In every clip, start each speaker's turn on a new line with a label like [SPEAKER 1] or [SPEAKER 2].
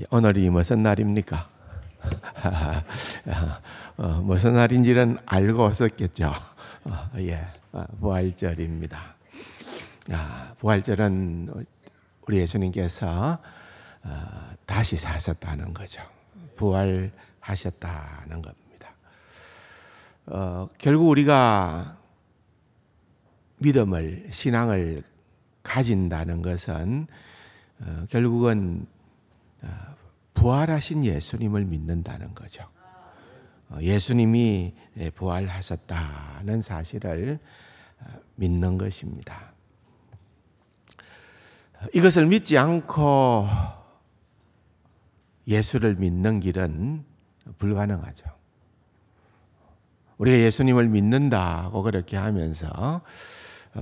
[SPEAKER 1] 오늘이 무슨 날입니까? 무슨 날인지는 알고 오셨겠죠. 부활절입니다. 부활절은 우리 예수님께서 다시 사셨다는 거죠. 부활하셨다는 겁니다. 결국 우리가 믿음을, 신앙을 가진다는 것은 결국은 부활하신 예수님을 믿는다는 거죠. 예수님이 부활하셨다는 사실을 믿는 것입니다. 이것을 믿지 않고 예수를 믿는 길은 불가능하죠. 우리가 예수님을 믿는다고 그렇게 하면서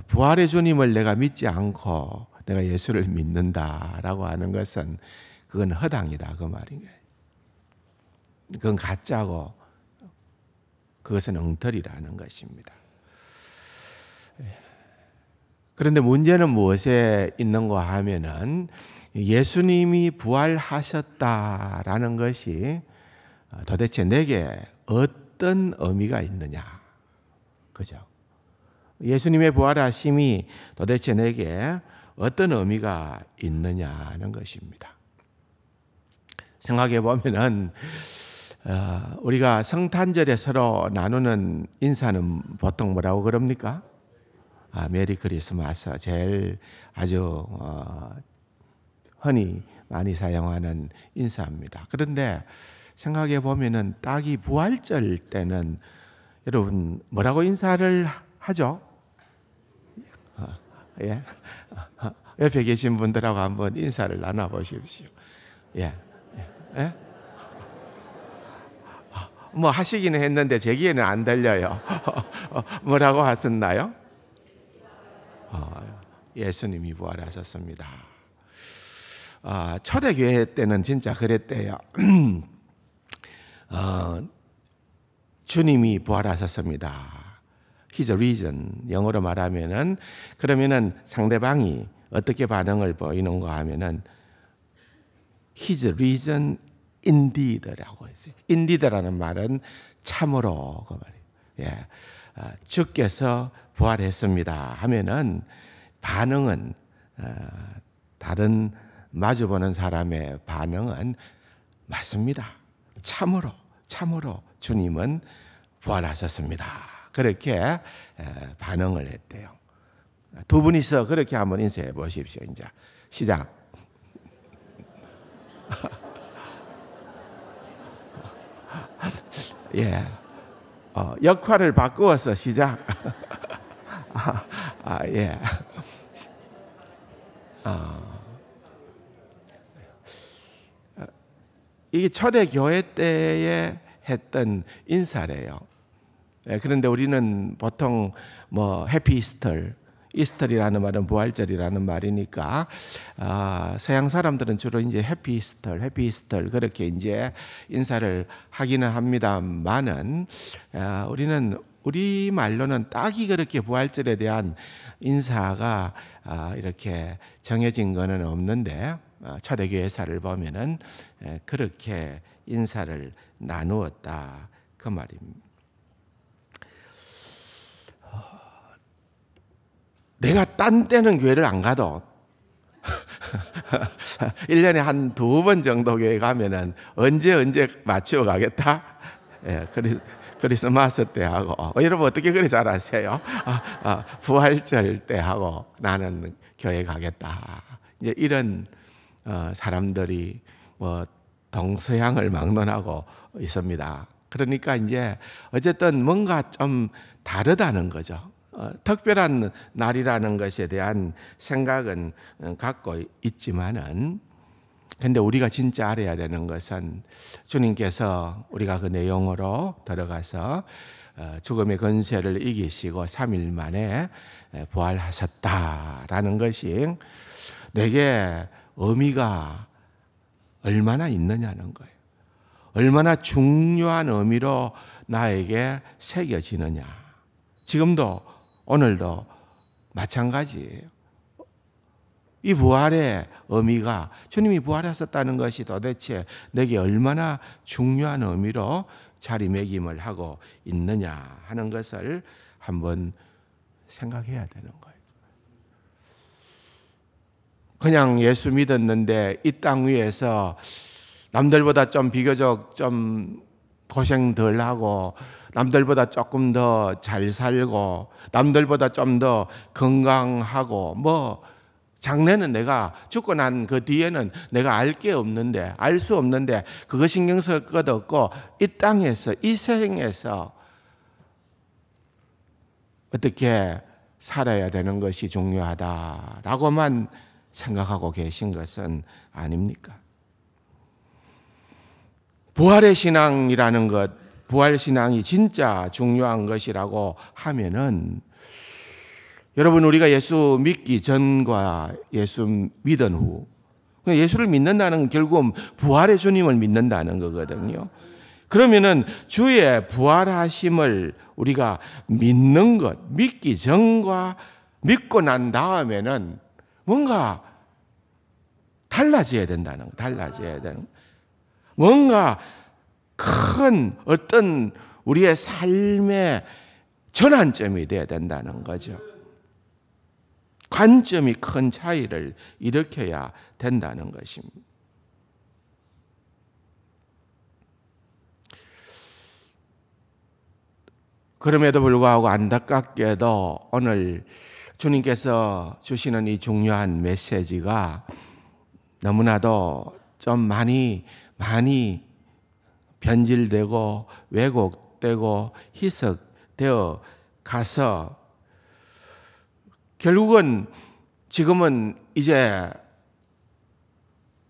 [SPEAKER 1] 부활의 주님을 내가 믿지 않고 내가 예수를 믿는다라고 하는 것은 그건 허당이다 그 말인 거예요. 그건 가짜고 그것은 엉터리라는 것입니다. 그런데 문제는 무엇에 있는가 하면은 예수님이 부활하셨다라는 것이 도대체 내게 어떤 의미가 있느냐, 그죠? 예수님의 부활하심이 도대체 내게 어떤 의미가 있느냐는 것입니다. 생각해 보면은 우리가 성탄절에 서로 나누는 인사는 보통 뭐라고 그럽니까? 메리 크리스마스, 제일 아주 흔히 많이 사용하는 인사입니다. 그런데 생각해 보면은 딱 이 부활절 때는 여러분 뭐라고 인사를 하죠? 옆에 계신 분들하고 한번 인사를 나눠 보십시오. 뭐 하시기는 했는데 제 귀에는 안 들려요. 뭐라고 하셨나요? 예수님이 부활하셨습니다. 초대교회 때는 진짜 그랬대요. 주님이 부활하셨습니다. He's risen. 영어로 말하면은 그러면은 상대방이 어떻게 반응을 보이는가 하면은 He's risen indeed라고 했어요. indeed라는 말은 참으로 그 말이에요. 주께서 부활했습니다 하면은 반응은 다른 마주보는 사람의 반응은 맞습니다. 참으로 주님은 부활하셨습니다. 그렇게 반응을 했대요. 두 분이서 그렇게 한번 인사해 보십시오. 이제 시작. 역할을 바꾸어서 시작. 이게 초대교회 때에 했던 인사래요. 그런데 우리는 보통 뭐 해피 이스터리라는 말은 부활절이라는 말이니까 서양 사람들은 주로 이제 해피 이스터 그렇게 이제 인사를 하기는 합니다만은 우리는 우리 말로는 딱히 그렇게 부활절에 대한 인사가 이렇게 정해진 거는 없는데 초대교회사를 보면은 그렇게 인사를 나누었다 그 말입니다. 내가 딴 때는 교회를 안 가도 1년에 한 2번 정도 교회 가면은 언제 맞추어 가겠다? 크리스마스 때 하고 여러분 어떻게 그리 잘 아세요? 부활절 때 하고 나는 교회 가겠다. 이제 이런 사람들이 뭐 동서양을 막론하고 있습니다. 그러니까 이제 어쨌든 뭔가 좀 다르다는 거죠. 특별한 날이라는 것에 대한 생각은 갖고 있지만은 근데 우리가 진짜 알아야 되는 것은 주님께서 우리가 그 내용으로 들어가서 죽음의 권세를 이기시고 3일 만에 부활하셨다라는 것이 내게 의미가 얼마나 있느냐는 거예요. 얼마나 중요한 의미로 나에게 새겨지느냐. 지금도 오늘도 마찬가지예요. 이 부활의 의미가, 주님이 부활하셨다는 것이 도대체 내게 얼마나 중요한 의미로 자리매김을 하고 있느냐 하는 것을 한번 생각해야 되는 거예요. 그냥 예수 믿었는데 이 땅 위에서 남들보다 좀 비교적 좀 고생 덜 하고, 남들보다 조금 더 잘 살고, 남들보다 좀 더 건강하고, 뭐 장래는 내가 죽고 난 그 뒤에는 내가 알 게 없는데, 알 수 없는데 그거 신경 쓸 것 없고 이 땅에서, 이 세상에서 어떻게 살아야 되는 것이 중요하다라고만 생각하고 계신 것은 아닙니까? 부활의 신앙이라는 것, 부활 신앙이 진짜 중요한 것이라고 하면은, 여러분, 우리가 예수 믿기 전과 예수 믿은 후, 예수를 믿는다는 건 결국은 부활의 주님을 믿는다는 거거든요. 그러면은 주의 부활하심을 우리가 믿는 것, 믿기 전과 믿고 난 다음에는 뭔가 달라져야 된다는 거, 달라져야 되는 거. 뭔가 큰 어떤 우리의 삶의 전환점이 되어야 된다는 거죠. 관점이 큰 차이를 일으켜야 된다는 것입니다. 그럼에도 불구하고 안타깝게도 오늘 주님께서 주시는 이 중요한 메시지가 너무나도 좀 많이 변질되고 왜곡되고 희석되어 가서 결국은 지금은 이제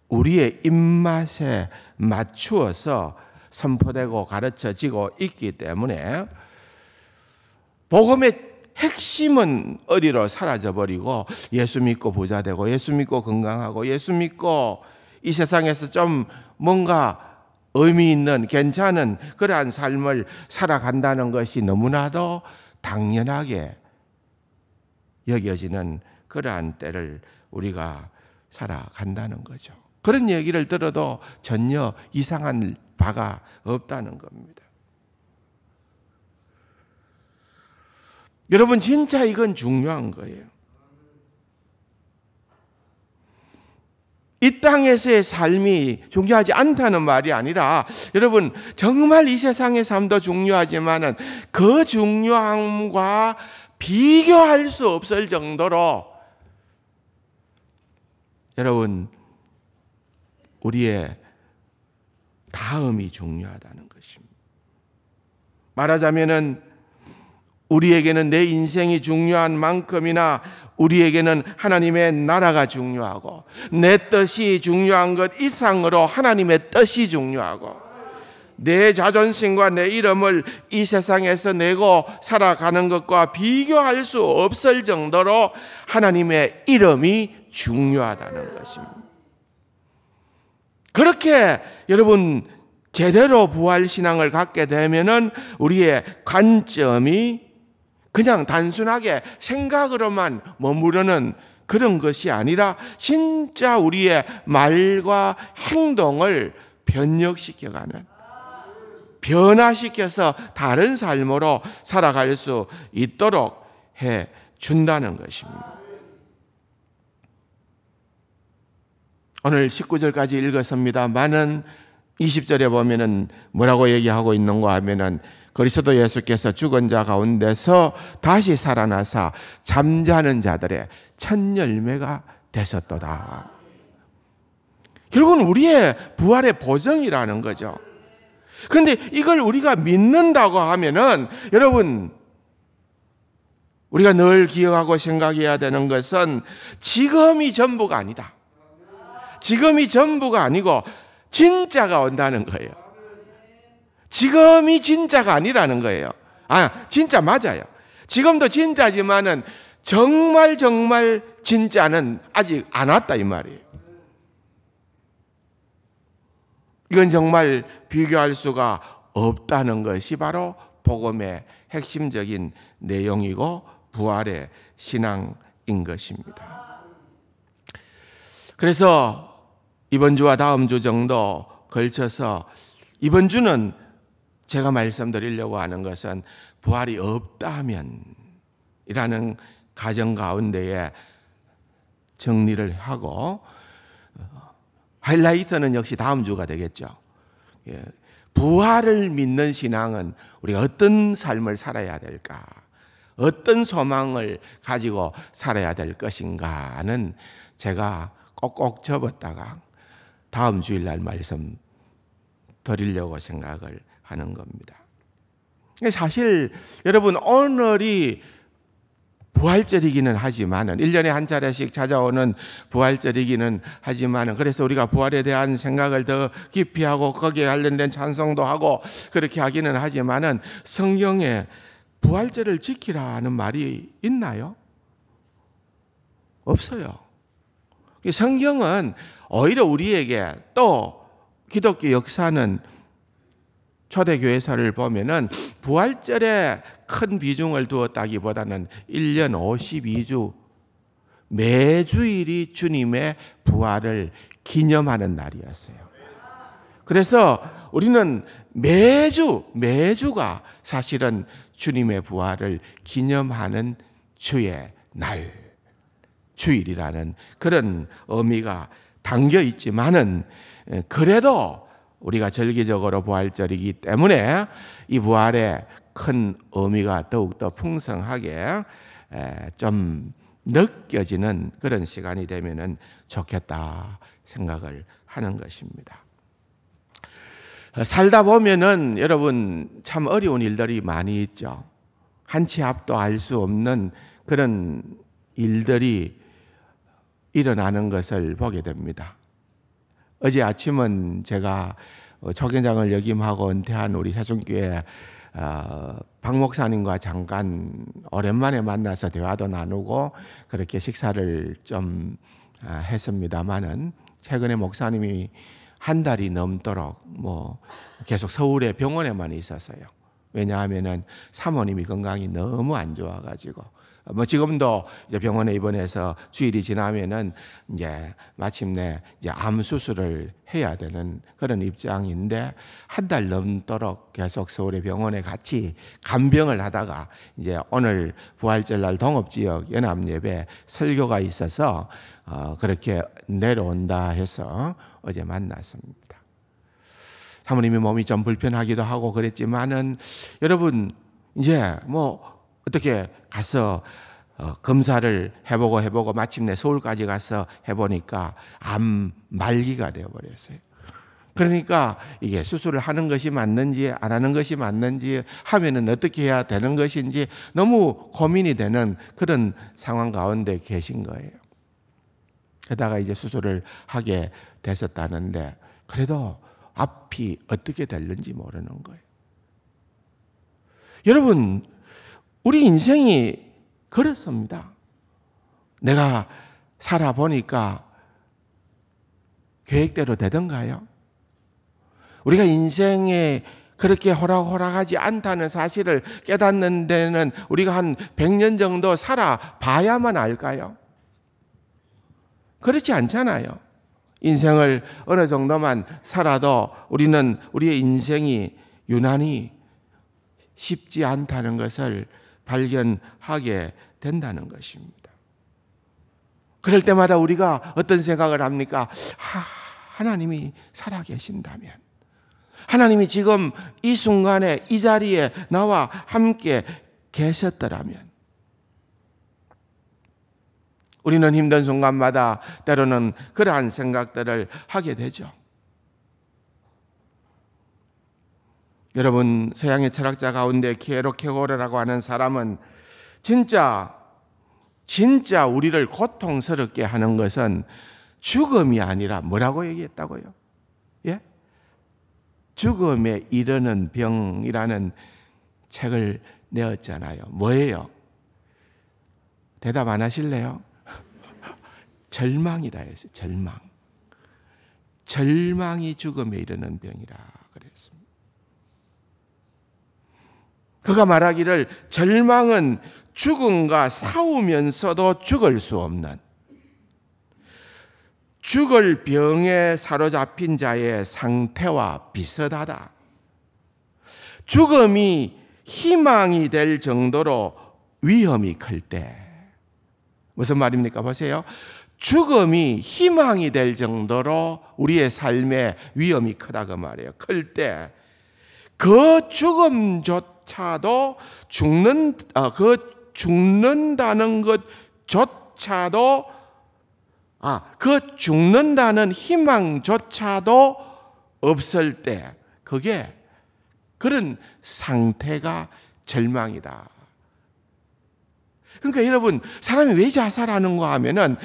[SPEAKER 1] 우리의 입맛에 맞추어서 선포되고 가르쳐지고 있기 때문에 복음의 핵심은 어디로 사라져버리고, 예수 믿고 부자 되고, 예수 믿고 건강하고, 예수 믿고 이 세상에서 좀 뭔가 의미 있는 괜찮은 그러한 삶을 살아간다는 것이 너무나도 당연하게 여겨지는 그러한 때를 우리가 살아간다는 거죠. 그런 얘기를 들어도 전혀 이상한 바가 없다는 겁니다. 여러분, 진짜 이건 중요한 거예요. 이 땅에서의 삶이 중요하지 않다는 말이 아니라, 여러분, 정말 이 세상의 삶도 중요하지만은 그 중요함과 비교할 수 없을 정도로 여러분, 우리의 다음이 중요하다는 것입니다. 말하자면은 우리에게는 내 인생이 중요한 만큼이나 우리에게는 하나님의 나라가 중요하고, 내 뜻이 중요한 것 이상으로 하나님의 뜻이 중요하고, 내 자존심과 내 이름을 이 세상에서 내고 살아가는 것과 비교할 수 없을 정도로 하나님의 이름이 중요하다는 것입니다. 그렇게 여러분 제대로 부활신앙을 갖게 되면은 우리의 관점이 그냥 단순하게 생각으로만 머무르는 그런 것이 아니라 진짜 우리의 말과 행동을 변혁시켜가는, 변화시켜서 다른 삶으로 살아갈 수 있도록 해 준다는 것입니다. 오늘 19절까지 읽었습니다만은 20절에 보면은 뭐라고 얘기하고 있는가 하면은, 그리스도 예수께서 죽은 자 가운데서 다시 살아나사 잠자는 자들의 첫 열매가 되셨도다. 결국은 우리의 부활의 보정이라는 거죠. 그런데 이걸 우리가 믿는다고 하면은, 여러분, 우리가 늘 기억하고 생각해야 되는 것은 지금이 전부가 아니다. 지금이 전부가 아니고 진짜가 온다는 거예요. 지금이 진짜가 아니라는 거예요. 진짜 맞아요. 지금도 진짜지만은 정말 진짜는 아직 안 왔다 이 말이에요. 이건 정말 비교할 수가 없다는 것이 바로 복음의 핵심적인 내용이고 부활의 신앙인 것입니다. 그래서 이번 주와 다음 주 정도 걸쳐서 이번 주는 제가 말씀드리려고 하는 것은 부활이 없다면 이라는 가정 가운데에 정리를 하고, 하이라이트는 역시 다음 주가 되겠죠. 부활을 믿는 신앙은 우리가 어떤 삶을 살아야 될까? 어떤 소망을 가지고 살아야 될 것인가는 제가 꼭꼭 접었다가 다음 주일날 말씀 드리려고 생각을 하는 겁니다. 사실 여러분, 오늘이 부활절이기는 하지만은 1년에 한 차례씩 찾아오는 부활절이기는 하지만은, 그래서 우리가 부활에 대한 생각을 더 깊이 하고 거기에 관련된 찬송도 하고 그렇게 하기는 하지만은, 성경에 부활절을 지키라는 말이 있나요? 없어요. 성경은 오히려 우리에게, 또 기독교 역사는 초대교회사를 보면은 부활절에 큰 비중을 두었다기보다는 1년 52주 매주일이 주님의 부활을 기념하는 날이었어요. 그래서 우리는 매주가 사실은 주님의 부활을 기념하는 주의 날, 주일이라는 그런 의미가 담겨 있지만은, 그래도 우리가 절기적으로 부활절이기 때문에 이 부활의 큰 의미가 더욱더 풍성하게 좀 느껴지는 그런 시간이 되면 좋겠다 생각을 하는 것입니다. 살다 보면은 여러분 참 어려운 일들이 많이 있죠. 한치 앞도 알 수 없는 그런 일들이 일어나는 것을 보게 됩니다. 어제 아침은 제가 초경장을 역임하고 은퇴한 우리 사순교회 박 목사님과 잠깐 오랜만에 만나서 대화도 나누고 그렇게 식사를 좀 했습니다만은, 최근에 목사님이 한 달이 넘도록 계속 서울의 병원에만 있었어요. 왜냐하면은 사모님이 건강이 너무 안 좋아가지고, 지금도 이제 병원에 입원해서 주일이 지나면은 이제 마침내 이제 암 수술을 해야 되는 그런 입장인데, 한 달 넘도록 계속 서울의 병원에 같이 간병을 하다가 이제 오늘 부활절날 동업지역 연합예배 설교가 있어서 그렇게 내려온다 해서 어제 만났습니다. 사모님이 몸이 좀 불편하기도 하고 그랬지만은, 여러분 이제 어떻게 가서 검사를 해보고 마침내 서울까지 가서 해보니까 암 말기가 되어버렸어요. 그러니까 이게 수술을 하는 것이 맞는지 안 하는 것이 맞는지, 하면은 어떻게 해야 되는 것인지 너무 고민이 되는 그런 상황 가운데 계신 거예요. 게다가 이제 수술을 하게 됐었다는데, 그래도 앞이 어떻게 될는지 모르는 거예요. 여러분, 우리 인생이 그렇습니다. 내가 살아보니까 계획대로 되던가요? 우리가 인생에 그렇게 호락호락하지 않다는 사실을 깨닫는 데는 우리가 한 100년 정도 살아봐야만 알까요? 그렇지 않잖아요. 인생을 어느 정도만 살아도 우리는 우리의 인생이 유난히 쉽지 않다는 것을 발견하게 된다는 것입니다. 그럴 때마다 우리가 어떤 생각을 합니까? 하나님이 살아계신다면, 하나님이 지금 이 순간에 이 자리에 나와 함께 계셨더라면, 우리는 힘든 순간마다 때로는 그러한 생각들을 하게 되죠. 여러분, 서양의 철학자 가운데 키에로케고르라고 하는 사람은 진짜 우리를 고통스럽게 하는 것은 죽음이 아니라 뭐라고 얘기했다고요? 예? 죽음에 이르는 병이라는 책을 내었잖아요. 뭐예요? 대답 안 하실래요? 절망이라 했어요. 절망이 죽음에 이르는 병이라 그랬습니다. 그가 말하기를, 절망은 죽음과 싸우면서도 죽을 수 없는, 죽을 병에 사로잡힌 자의 상태와 비슷하다. 죽음이 희망이 될 정도로 위험이 클 때, 무슨 말입니까? 보세요. 죽음이 희망이 될 정도로 우리의 삶에 위험이 크다고 말이에요. 클 때, 그 죽음조차도 죽는다는 것조차도, 그 죽는다는 희망조차도 없을 때, 그런 상태가 절망이다. 그러니까 여러분, 사람이 왜 자살하는가 하면은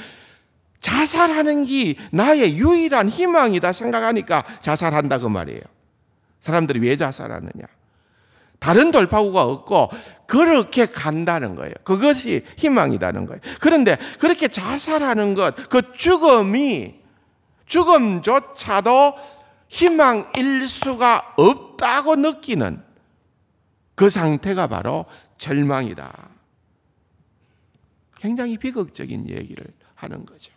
[SPEAKER 1] 자살하는 게 나의 유일한 희망이다 생각하니까 자살한다 그 말이에요. 사람들이 왜 자살하느냐? 다른 돌파구가 없고 그렇게 간다는 거예요. 그것이 희망이라는 거예요. 그런데 그렇게 자살하는 것, 그 죽음조차도 희망일 수가 없다고 느끼는 그 상태가 바로 절망이다. 굉장히 비극적인 얘기를 하는 거죠.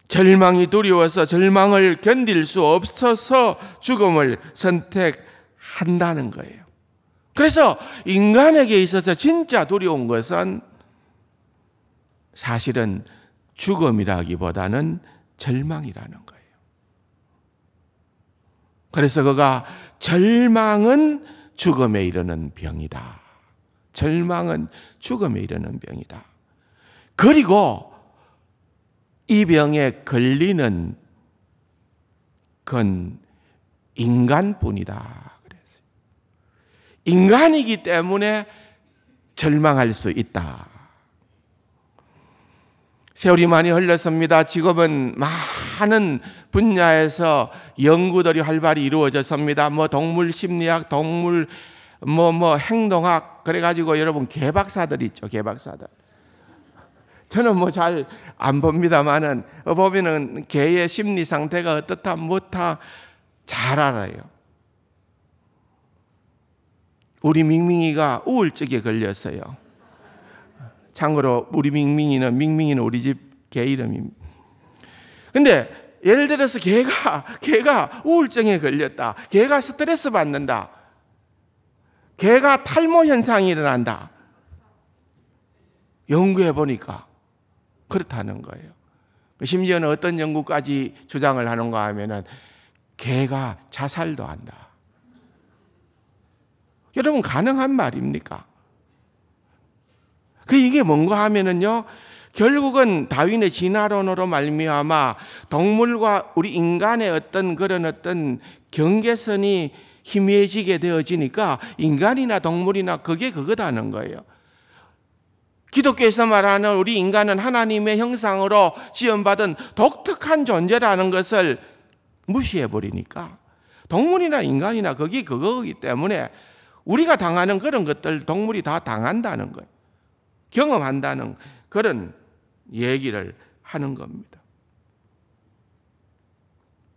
[SPEAKER 1] 절망이 두려워서 절망을 견딜 수 없어서 죽음을 선택한다는 거예요. 그래서 인간에게 있어서 진짜 두려운 것은 사실은 죽음이라기보다는 절망이라는 거예요. 그래서 그가 절망은 죽음에 이르는 병이다. 절망은 죽음에 이르는 병이다. 그리고 이 병에 걸리는 건 인간뿐이다. 그랬어요. 인간이기 때문에 절망할 수 있다. 세월이 많이 흘렀습니다. 지금은 많은 분야에서 연구들이 활발히 이루어졌습니다. 동물 심리학, 동물 행동학, 그래가지고 여러분 개박사들 있죠, 개박사들. 저는 잘 안 봅니다만은 보면은 개의 심리 상태가 어떻다 못하 잘 알아요. 우리 밍밍이가 우울증에 걸렸어요. 참고로 우리 밍밍이는 우리 집 개 이름입니다. 근데 예를 들어서 개가 우울증에 걸렸다. 개가 스트레스 받는다. 개가 탈모 현상이 일어난다. 연구해 보니까 그렇다는 거예요. 심지어는 어떤 연구까지 주장을 하는가 하면은 개가 자살도 한다. 여러분, 가능한 말입니까? 이게 뭔가 하면은요, 결국은 다윈의 진화론으로 말미암아 동물과 우리 인간의 어떤 경계선이 희미해지게 되어지니까 인간이나 동물이나 그게 그거다는 거예요. 기독교에서 말하는 우리 인간은 하나님의 형상으로 지음받은 독특한 존재라는 것을 무시해버리니까 동물이나 인간이나 그게 그거이기 때문에 우리가 당하는 그런 것들 동물이 다 당한다는 거예요. 경험한다는 그런 얘기를 하는 겁니다.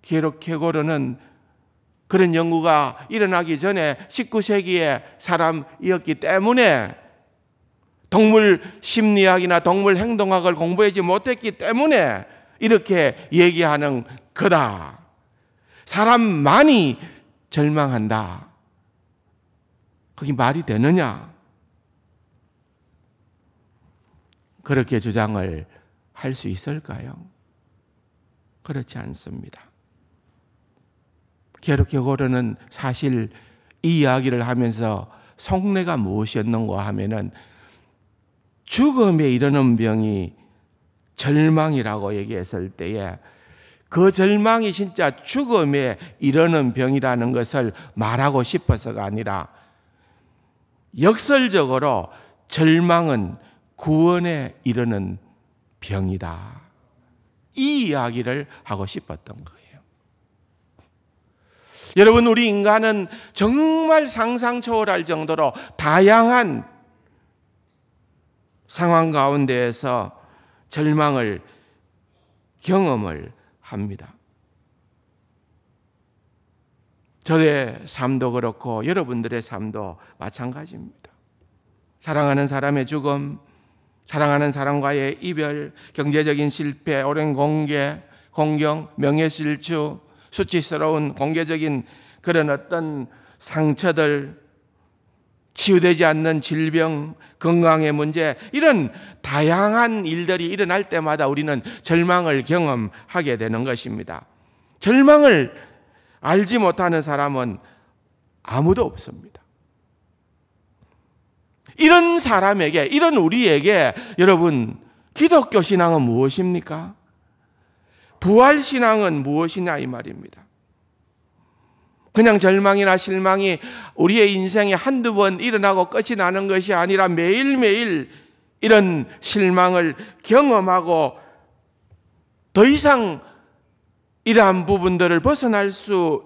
[SPEAKER 1] 게로케고르는 그런 연구가 일어나기 전에 19세기의 사람이었기 때문에 동물 심리학이나 동물 행동학을 공부하지 못했기 때문에 이렇게 얘기하는 거다. 사람만이 절망한다. 그게 말이 되느냐? 그렇게 주장을 할 수 있을까요? 그렇지 않습니다. 게로케고르는 사실 이 이야기를 하면서 속내가 무엇이었는가 하면은 죽음에 이르는 병이 절망이라고 얘기했을 때에 그 절망이 진짜 죽음에 이르는 병이라는 것을 말하고 싶어서가 아니라 역설적으로 절망은 구원에 이르는 병이다. 이 이야기를 하고 싶었던 거예요. 여러분, 우리 인간은 정말 상상 초월할 정도로 다양한 상황 가운데에서 절망을 경험을 합니다. 저의 삶도 그렇고 여러분들의 삶도 마찬가지입니다. 사랑하는 사람의 죽음, 사랑하는 사람과의 이별, 경제적인 실패, 오랜 공경, 명예실추, 수치스러운 공개적인 그런 어떤 상처들, 치유되지 않는 질병, 건강의 문제, 이런 다양한 일들이 일어날 때마다 우리는 절망을 경험하게 되는 것입니다. 절망을 알지 못하는 사람은 아무도 없습니다. 이런 사람에게, 이런 우리에게 여러분, 기독교 신앙은 무엇입니까? 부활 신앙은 무엇이냐 이 말입니다. 그냥 절망이나 실망이 우리의 인생에 한두 번 일어나고 끝이 나는 것이 아니라 매일매일 이런 실망을 경험하고 더 이상 이러한 부분들을 벗어날 수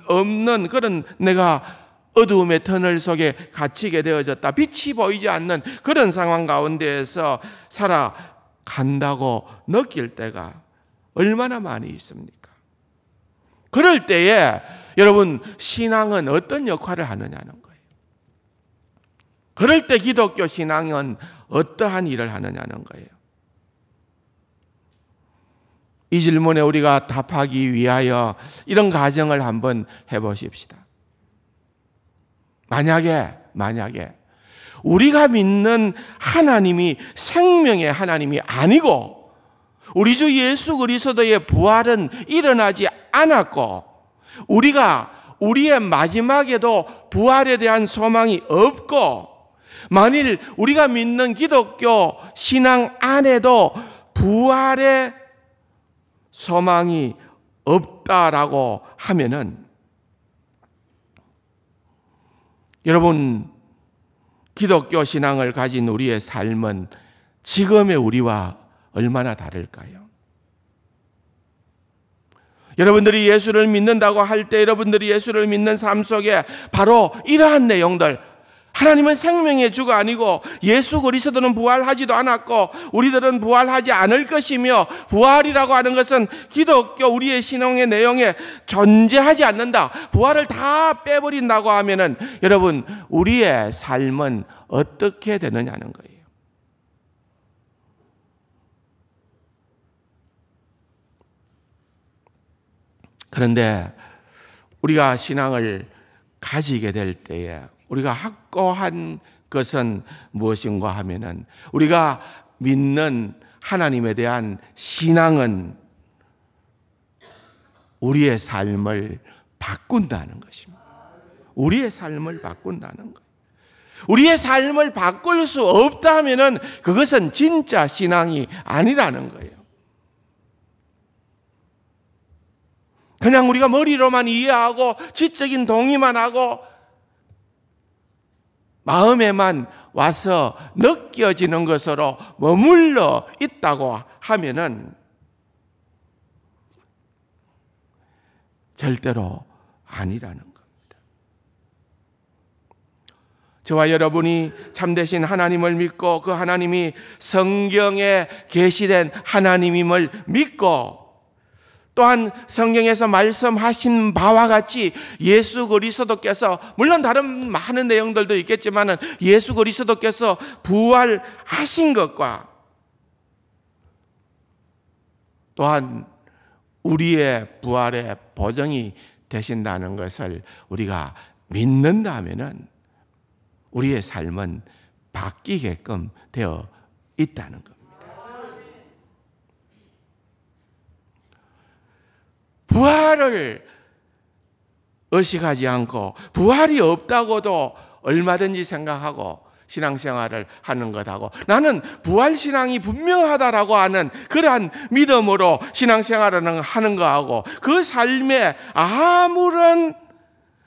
[SPEAKER 1] 없는 그런 내가 어두움의 터널 속에 갇히게 되어졌다. 빛이 보이지 않는 그런 상황 가운데에서 살아간다고 느낄 때가 얼마나 많이 있습니까? 그럴 때에 여러분, 신앙은 어떤 역할을 하느냐는 거예요. 그럴 때 기독교 신앙은 어떠한 일을 하느냐는 거예요. 이 질문에 우리가 답하기 위하여 이런 가정을 한번 해보십시다. 만약에 우리가 믿는 하나님이 생명의 하나님이 아니고 우리 주 예수 그리스도의 부활은 일어나지 않았고 우리가 우리의 마지막에도 부활에 대한 소망이 없고 만일 우리가 믿는 기독교 신앙 안에도 부활의 소망이 없다라고 하면은 여러분, 기독교 신앙을 가진 우리의 삶은 지금의 우리와 얼마나 다를까요? 여러분들이 예수를 믿는다고 할 때 여러분들이 예수를 믿는 삶 속에 바로 이러한 내용들, 하나님은 생명의 주가 아니고 예수 그리스도는 부활하지도 않았고 우리들은 부활하지 않을 것이며 부활이라고 하는 것은 기독교 우리의 신앙의 내용에 존재하지 않는다. 부활을 다 빼버린다고 하면은 여러분, 우리의 삶은 어떻게 되느냐는 거예요. 그런데 우리가 신앙을 가지게 될 때에 우리가 확고한 것은 무엇인가 하면은 우리가 믿는 하나님에 대한 신앙은 우리의 삶을 바꾼다는 것입니다. 우리의 삶을 바꾼다는 거예요. 우리의 삶을 바꿀 수 없다면은 그것은 진짜 신앙이 아니라는 거예요. 그냥 우리가 머리로만 이해하고 지적인 동의만 하고 마음에만 와서 느껴지는 것으로 머물러 있다고 하면은 절대로 아니라는 겁니다. 저와 여러분이 참되신 하나님을 믿고 그 하나님이 성경에 계시된 하나님임을 믿고 또한 성경에서 말씀하신 바와 같이 예수 그리스도께서 물론 다른 많은 내용들도 있겠지만 예수 그리스도께서 부활하신 것과 또한 우리의 부활의 보증이 되신다는 것을 우리가 믿는다면은 우리의 삶은 바뀌게끔 되어 있다는 겁니다. 부활을 의식하지 않고 부활이 없다고도 얼마든지 생각하고 신앙생활을 하는 것하고 나는 부활신앙이 분명하다라고 하는 그러한 믿음으로 신앙생활을 하는 것하고 그 삶에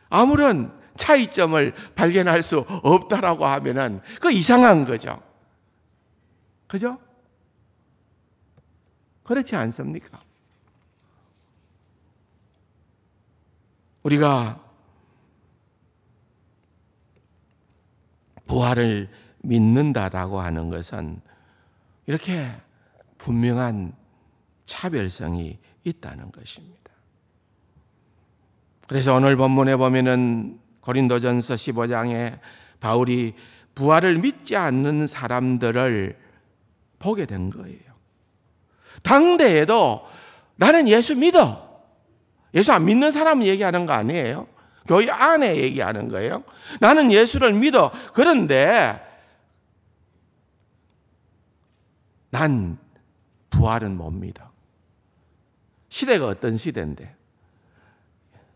[SPEAKER 1] 아무런 차이점을 발견할 수 없다라고 하면은 그 이상한 거죠. 그죠? 그렇지 않습니까? 우리가 부활을 믿는다라고 하는 것은 이렇게 분명한 차별성이 있다는 것입니다. 그래서 오늘 본문에 보면은 고린도전서 15장에 바울이 부활을 믿지 않는 사람들을 보게 된 거예요. 당대에도 나는 예수 믿어. 예수 안 믿는 사람은 얘기하는 거 아니에요. 교회 안에 얘기하는 거예요. 나는 예수를 믿어. 그런데 난 부활은 못 믿어. 시대가 어떤 시대인데?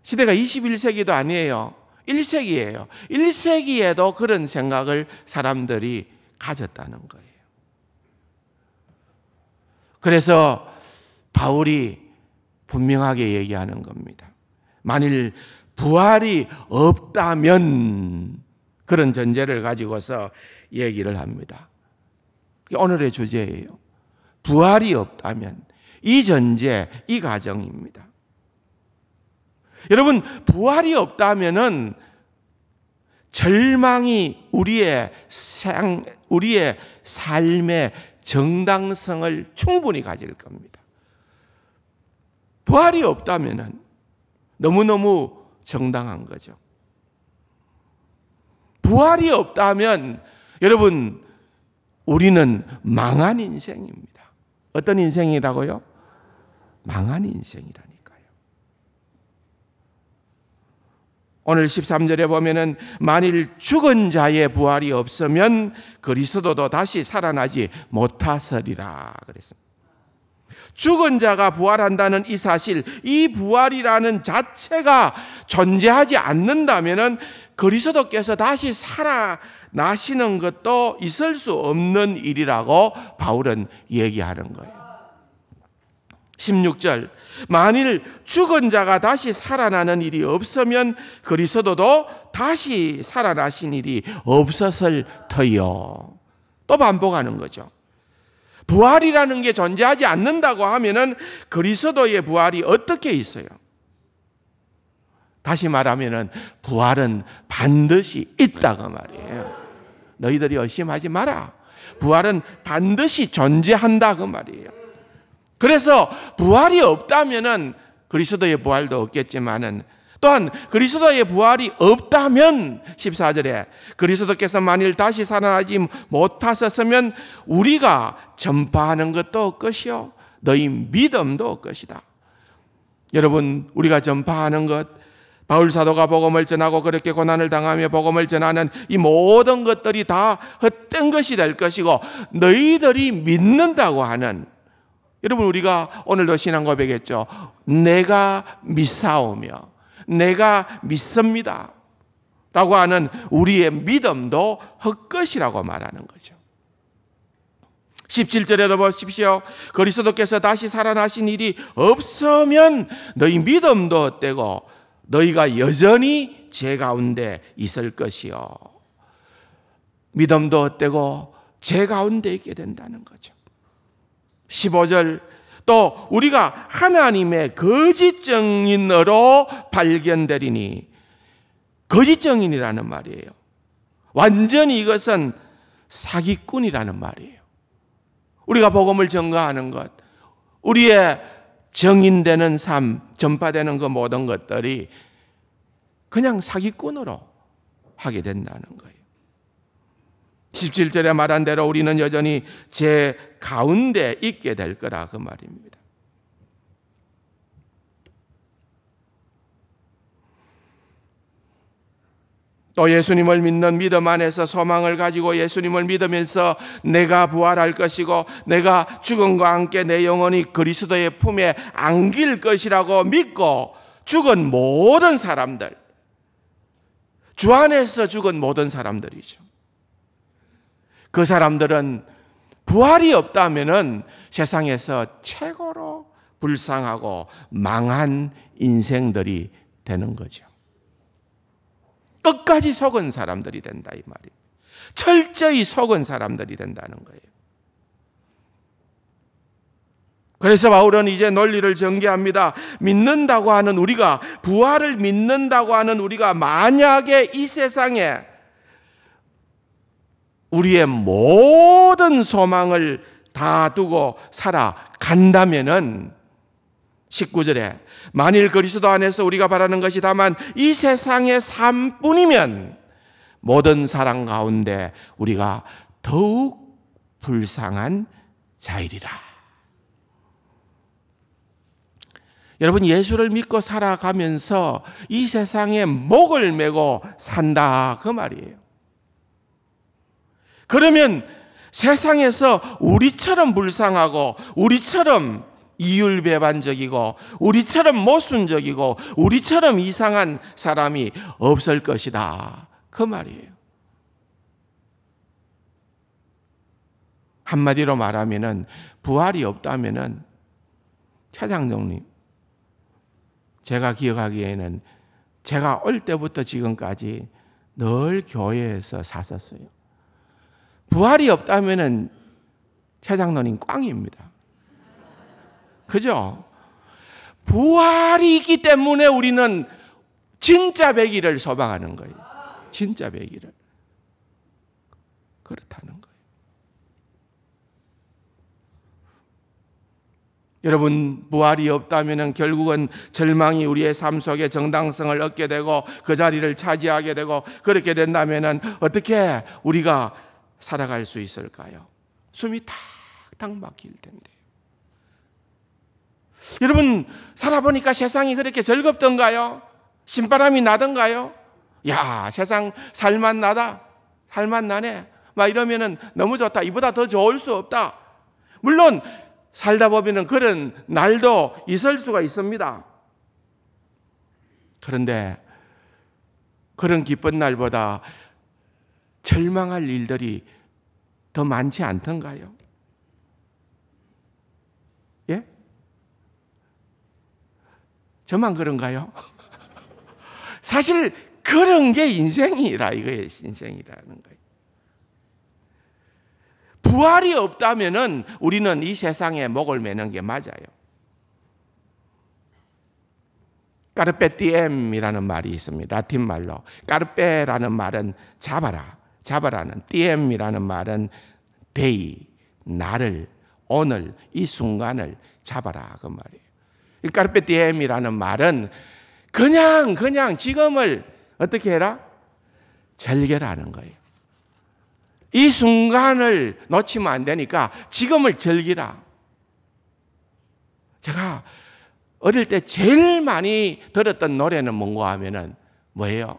[SPEAKER 1] 시대가 21세기도 아니에요. 1세기예요. 1세기에도 그런 생각을 사람들이 가졌다는 거예요. 그래서 바울이 분명하게 얘기하는 겁니다. 만일 부활이 없다면, 그런 전제를 가지고서 얘기를 합니다. 오늘의 주제예요. 부활이 없다면, 이 전제, 이 가정입니다. 여러분, 부활이 없다면은 절망이 우리의 삶의 정당성을 충분히 가질 겁니다. 부활이 없다면은 너무너무 정당한 거죠. 부활이 없다면 여러분, 우리는 망한 인생입니다. 어떤 인생이라고요? 망한 인생이라니까요. 오늘 13절에 보면은 만일 죽은 자의 부활이 없으면 그리스도도 다시 살아나지 못하으리라 그랬습니다. 죽은 자가 부활한다는 이 사실, 이 부활이라는 자체가 존재하지 않는다면은 그리스도께서 다시 살아나시는 것도 있을 수 없는 일이라고 바울은 얘기하는 거예요. 16절, 만일 죽은 자가 다시 살아나는 일이 없으면 그리스도도 다시 살아나신 일이 없었을 터요. 또 반복하는 거죠. 부활이라는 게 존재하지 않는다고 하면은 그리스도의 부활이 어떻게 있어요? 다시 말하면은 부활은 반드시 있다고 말이에요. 너희들이 의심하지 마라. 부활은 반드시 존재한다 그 말이에요. 그래서 부활이 없다면은 그리스도의 부활도 없겠지만은 또한 그리스도의 부활이 없다면 14절에 그리스도께서 만일 다시 살아나지 못하셨으면 우리가 전파하는 것도 없것이요 너희 믿음도 없것이다. 여러분, 우리가 전파하는 것, 바울 사도가 복음을 전하고 그렇게 고난을 당하며 복음을 전하는 이 모든 것들이 다 헛된 것이 될 것이고 너희들이 믿는다고 하는, 여러분 우리가 오늘도 신앙 고백했죠. 내가 믿사오며 내가 믿습니다 라고 하는 우리의 믿음도 헛것이라고 말하는 거죠. 17절에도 보십시오. 그리스도께서 다시 살아나신 일이 없으면 너희 믿음도 헛되고 너희가 여전히 죄 가운데 있을 것이요. 믿음도 헛되고 죄 가운데 있게 된다는 거죠. 15절, 또 우리가 하나님의 거짓 증인으로 발견되리니, 거짓 증인이라는 말이에요. 완전히 이것은 사기꾼이라는 말이에요. 우리가 복음을 전가하는 것, 우리의 증인되는 삶, 전파되는 그 모든 것들이 그냥 사기꾼으로 하게 된다는 거예요. 17절에 말한 대로 우리는 여전히 죄 가운데 있게 될 거라 그 말입니다. 또 예수님을 믿는 믿음 안에서 소망을 가지고 예수님을 믿으면서 내가 부활할 것이고 내가 죽음과 함께 내 영혼이 그리스도의 품에 안길 것이라고 믿고 죽은 모든 사람들, 주 안에서 죽은 모든 사람들이죠. 그 사람들은 부활이 없다면은 세상에서 최고로 불쌍하고 망한 인생들이 되는 거죠. 끝까지 속은 사람들이 된다 이 말이에요. 철저히 속은 사람들이 된다는 거예요. 그래서 바울은 이제 논리를 전개합니다. 믿는다고 하는 우리가, 부활을 믿는다고 하는 우리가 만약에 이 세상에 우리의 모든 소망을 다 두고 살아간다면은 19절에 만일 그리스도 안에서 우리가 바라는 것이 다만 이 세상의 삶뿐이면 모든 사람 가운데 우리가 더욱 불쌍한 자이리라. 여러분, 예수를 믿고 살아가면서 이 세상에 목을 메고 산다, 그 말이에요. 그러면 세상에서 우리처럼 불쌍하고 우리처럼 이율배반적이고 우리처럼 모순적이고 우리처럼 이상한 사람이 없을 것이다, 그 말이에요. 한마디로 말하면은 부활이 없다면은 차장동님, 제가 기억하기에는 제가 어릴 때부터 지금까지 늘 교회에서 샀었어요. 부활이 없다면은 차장로님 꽝입니다. 그죠? 부활이 있기 때문에 우리는 진짜 배기를 소망하는 거예요. 진짜 배기를. 그렇다는 거예요. 여러분, 부활이 없다면 결국은 절망이 우리의 삶 속에 정당성을 얻게 되고 그 자리를 차지하게 되고, 그렇게 된다면 어떻게 우리가 살아갈 수 있을까요? 숨이 탁탁 막힐 텐데. 여러분, 살아보니까 세상이 그렇게 즐겁던가요? 신바람이 나던가요? 야, 세상 살맛나다, 살맛나네, 막 이러면은 너무 좋다, 이보다 더 좋을 수 없다. 물론 살다 보면은 그런 날도 있을 수가 있습니다. 그런데 그런 기쁜 날보다 절망할 일들이 더 많지 않던가요? 예? 저만 그런가요? 사실 그런 게 인생이라 이거예요. 인생이라는 거예요. 부활이 없다면은 우리는 이 세상에 목을 매는 게 맞아요. 까르페 디엠이라는 말이 있습니다. 라틴 말로. 까르페라는 말은 잡아라, 잡아라는, 디엠이라는 말은 데이, 나를, 오늘, 이 순간을 잡아라, 그 말이에요. 이 까르페 디엠이라는 말은 그냥 지금을 어떻게 해라? 즐겨라는 거예요. 이 순간을 놓치면 안 되니까 지금을 즐기라. 제가 어릴 때 제일 많이 들었던 노래는 뭔가 하면은 뭐예요?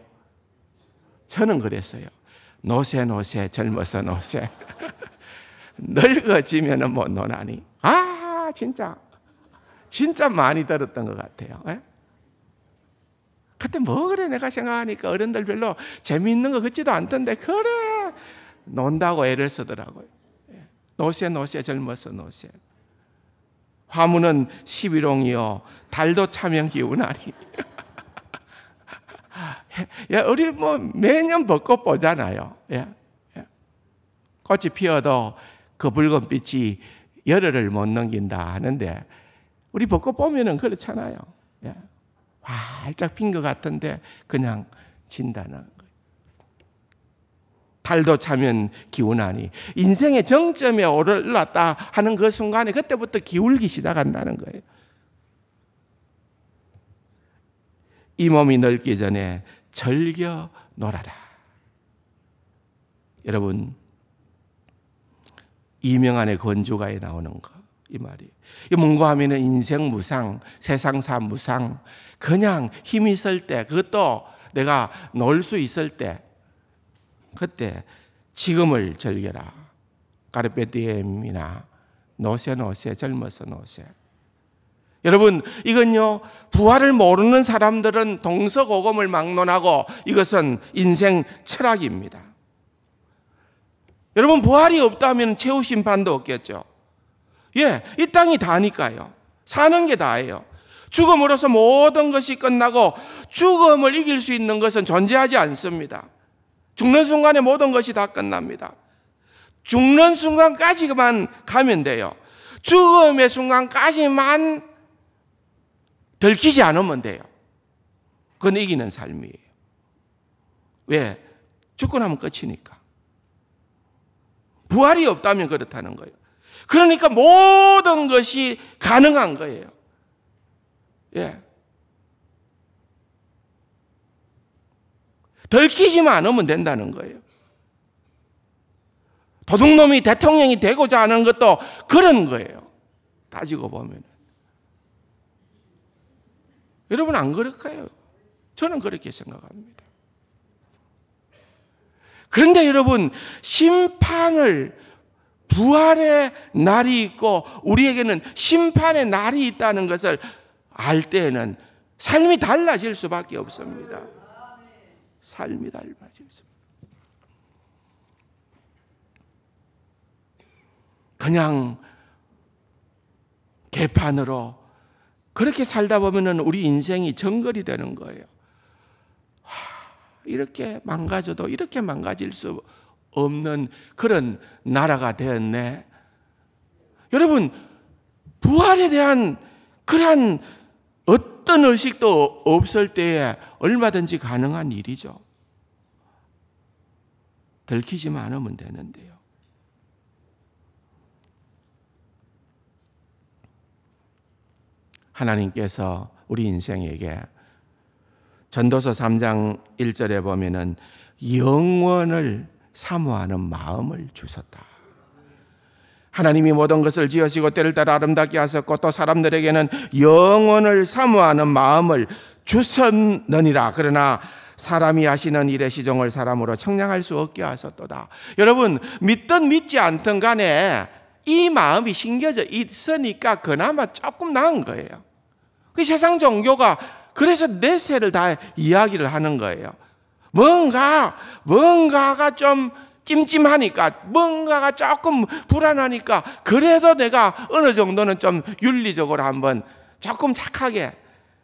[SPEAKER 1] 저는 그랬어요. 노세 노세 젊어서 노세. 늙어지면은 못 노나니. 아, 진짜 많이 들었던 것 같아요. 예? 그때 뭐 그래, 내가 생각하니까 어른들 별로 재미있는 거 같지도 않던데 그래 논다고 애를 쓰더라고요. 노세 노세 젊어서 노세. 화무는 11홍이요 달도 차면 기운하니. 야, 우리 뭐 매년 벚꽃 보잖아요. 예. 꽃이 피어도 그 붉은 빛이 열흘을 못 넘긴다 하는데 우리 벚꽃 보면은 그렇잖아요. 예. 활짝 핀 것 같은데 그냥 진다는 거예요. 달도 차면 기운하니. 인생의 정점에 올랐다 하는 그 순간에 그때부터 기울기 시작한다는 거예요. 이 몸이 늙기 전에 즐겨 놀아라. 여러분, 이명환의 건주가에 나오는 거, 이 말이에요. 이 뭔가 하면은 인생 무상, 세상사 무상, 그냥 힘이 있을 때, 그것도 내가 놀 수 있을 때, 그때 지금을 즐겨라. 까르페 디엠이나 노세 노세 젊어서 노세. 여러분, 이건요 부활을 모르는 사람들은 동서고금을 막론하고 이것은 인생 철학입니다. 여러분, 부활이 없다면 최후 심판도 없겠죠. 예, 이 땅이 다니까요. 사는 게 다예요. 죽음으로써 모든 것이 끝나고 죽음을 이길 수 있는 것은 존재하지 않습니다. 죽는 순간에 모든 것이 다 끝납니다. 죽는 순간까지만 가면 돼요. 죽음의 순간까지만 들키지 않으면 돼요. 그건 이기는 삶이에요. 왜? 죽고 나면 끝이니까. 부활이 없다면 그렇다는 거예요. 그러니까 모든 것이 가능한 거예요. 예. 들키지만 않으면 된다는 거예요. 도둑놈이 대통령이 되고자 하는 것도 그런 거예요. 따지고 보면. 여러분 안 그럴까요? 저는 그렇게 생각합니다. 그런데 여러분, 심판을, 부활의 날이 있고 우리에게는 심판의 날이 있다는 것을 알 때에는 삶이 달라질 수밖에 없습니다. 삶이 달라질 수. 그냥 개판으로 그렇게 살다 보면은 우리 인생이 정글이 되는 거예요. 이렇게 망가져도 이렇게 망가질 수 없는 그런 나라가 되었네. 여러분, 부활에 대한 그러한 어떤 의식도 없을 때에 얼마든지 가능한 일이죠. 들키지만 않으면 되는데요. 하나님께서 우리 인생에게 전도서 3장 1절에 보면은 영원을 사모하는 마음을 주셨다. 하나님이 모든 것을 지으시고 때를 따라 아름답게 하셨고 또 사람들에게는 영원을 사모하는 마음을 주셨느니라. 그러나 사람이 하시는 일의 시종을 사람으로 청량할 수 없게 하셨도다. 여러분, 믿든 믿지 않든 간에 이 마음이 심겨져 있으니까 그나마 조금 나은 거예요. 그 세상 종교가 그래서 내세를 다 이야기를 하는 거예요. 뭔가가 좀 찜찜하니까, 뭔가가 조금 불안하니까, 그래도 내가 어느 정도는 좀 윤리적으로 한번 조금 착하게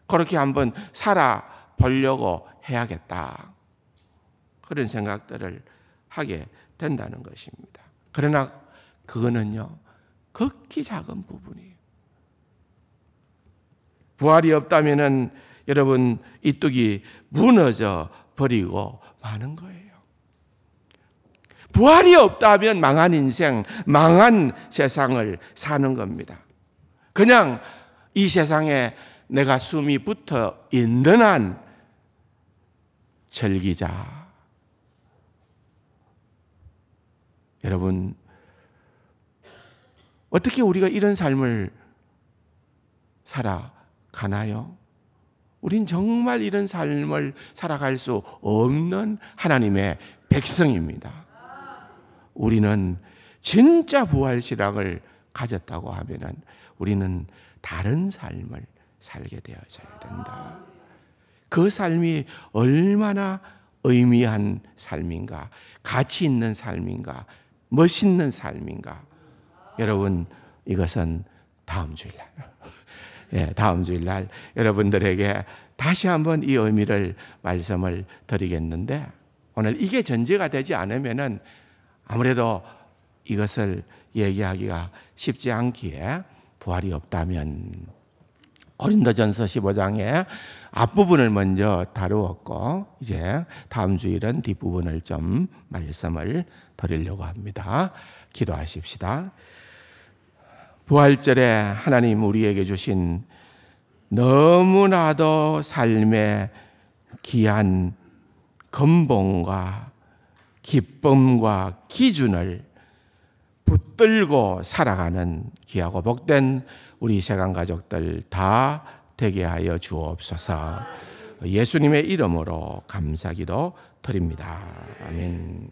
[SPEAKER 1] 그렇게 한번 살아보려고 해야겠다. 그런 생각들을 하게 된다는 것입니다. 그러나 그거는요, 극히 작은 부분이에요. 부활이 없다면은 여러분, 이 뚝이 무너져 버리고 마는 거예요. 부활이 없다면 망한 인생, 망한 세상을 사는 겁니다. 그냥 이 세상에 내가 숨이 붙어 있는 한 즐기자. 여러분, 어떻게 우리가 이런 삶을 살아가나요? 우린 정말 이런 삶을 살아갈 수 없는 하나님의 백성입니다. 우리는 진짜 부활신앙을 가졌다고 하면은 우리는 다른 삶을 살게 되어져야 된다. 그 삶이 얼마나 의미한 삶인가, 가치 있는 삶인가, 멋있는 삶인가. 여러분, 이것은 다음 주일날, 다음 주일날 여러분들에게 다시 한번 이 의미를 말씀을 드리겠는데, 오늘 이게 전제가 되지 않으면은 아무래도 이것을 얘기하기가 쉽지 않기에 부활이 없다면 고린도전서 15장의 앞부분을 먼저 다루었고 이제 다음 주일은 뒷부분을 좀 말씀을 드리려고 합니다. 기도하십시다. 부활절에 하나님 우리에게 주신 너무나도 삶의 귀한 근본과 기쁨과 기준을 붙들고 살아가는 귀하고 복된 우리 세간 가족들 다 되게 하여 주옵소서. 예수님의 이름으로 감사기도 드립니다. 아멘.